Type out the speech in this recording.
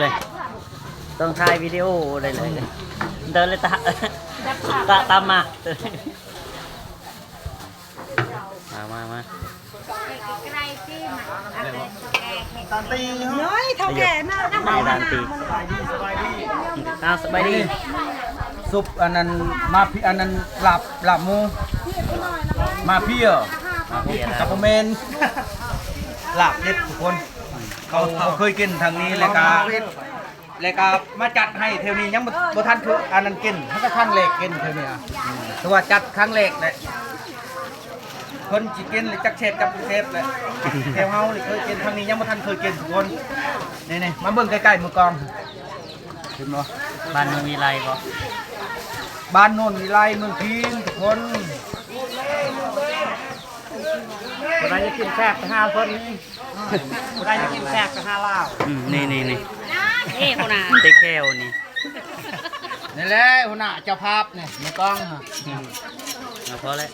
เลยต้องถ่ายวิดีโอเลยเดินเลยตามมามาตอนตีน้อยเท่าแก่น่าจะมา ดานตีสบายดี ซุปอันนั้นมาพี่อันนั้นหลับหมูมาพี่กับโมเมนหลับเด็ดทุกคนเขาเคยกินทางนี้แล้วก็มาจัดให้เท่านี้ยังบ่ทันคืออันนั้นกินเขาก็ครั้งแรกกินเท่านี้ตัวจัดครั้งแรกเลยคนจิกินหรือจักเชฟกับเชฟเลยแถวเฮาเคยกินทางนี้ยังบ่ทันเคยกินทุกคนนี่มาเบิ่งใกล้ๆมือกองเห็นบ่ บ้านมึงมีไรบ่ บ้านโน่นมีไรเมืองพีนทุกคนคนไหนจะกินแซ่บไป5คนนี่คนไหนจะกินแซ่บไป5ลาว นี่เฮ้คนน่ะ เต็กแค่วนี่ นี่แหละหัวหน้าเจ้าภาพเนี่ยมือกอง พอแล้ว